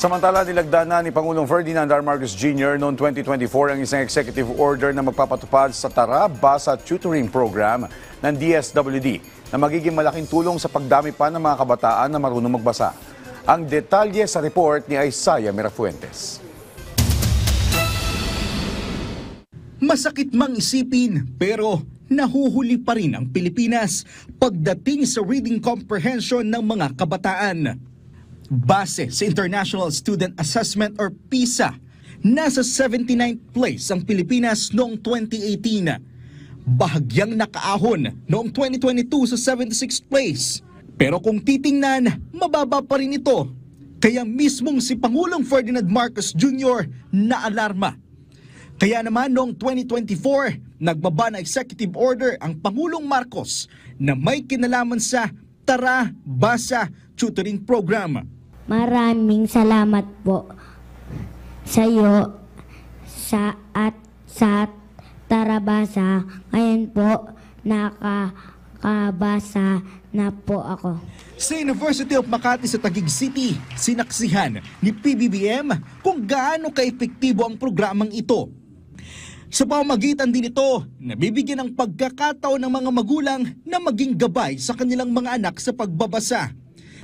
Samantala, nilagda na ni Pangulong Ferdinand R. Marcos Jr. noong 2024 ang isang executive order na magpapatupad sa Tara, Basa Tutoring Program ng DSWD na magiging malaking tulong sa pagdami pa ng mga kabataan na marunong magbasa. Ang detalye sa report ni Isaiah Mirafuentes. Masakit mang isipin pero nahuhuli pa rin ang Pilipinas pagdating sa reading comprehension ng mga kabataan. Base sa International Student Assessment or PISA, nasa 79th place ang Pilipinas noong 2018. Bahagyang nakaahon noong 2022 sa 76th place. Pero kung titingnan, mababa pa rin ito. Kaya mismong si Pangulong Ferdinand Marcos Jr. naalarma. Kaya naman noong 2024, nagbaba na executive order ang Pangulong Marcos na may kinalaman sa Tara, Basa Tutoring Program. Maraming salamat po sa iyo sa Tarabasa. Ngayon po nakakabasa na po ako. Sa University of Makati sa Taguig City, sinaksihan ni PBBM kung gaano kaepektibo ang programang ito. Sa pamamagitan din ito, nabibigyan ng pagkakataon ng mga magulang na maging gabay sa kanilang mga anak sa pagbabasa.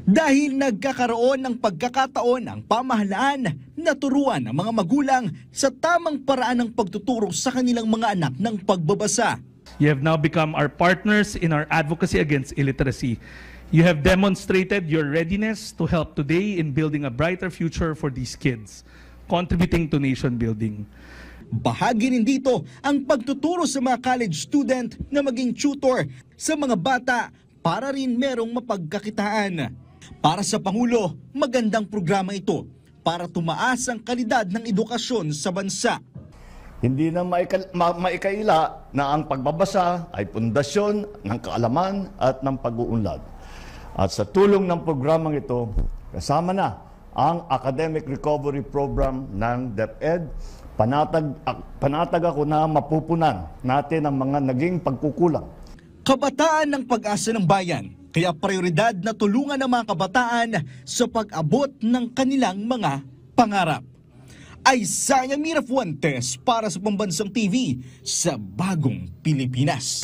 Dahil nagkakaroon ng pagkakataon ang pamahalaan na turuan ang mga magulang sa tamang paraan ng pagtuturo sa kanilang mga anak ng pagbabasa. You have now become our partners in our advocacy against illiteracy. You have demonstrated your readiness to help today in building a brighter future for these kids, contributing to nation building. Bahagi rin dito ang pagtuturo sa mga college student na maging tutor sa mga bata para rin merong mapagkakitaan. Para sa Pangulo, magandang programa ito para tumaas ang kalidad ng edukasyon sa bansa. Hindi na maikaila na ang pagbabasa ay pundasyon ng kaalaman at ng pag-uunlad. At sa tulong ng programang ito, kasama na ang Academic Recovery Program ng DepEd. Panatag ako na mapupunan natin ang mga naging pagkukulang. Kabataan ng pag-asa ng bayan, kaya prioridad na tulungan ng mga kabataan sa pag-abot ng kanilang mga pangarap. Isaiah Mirafuentes para sa Pambansang TV sa Bagong Pilipinas.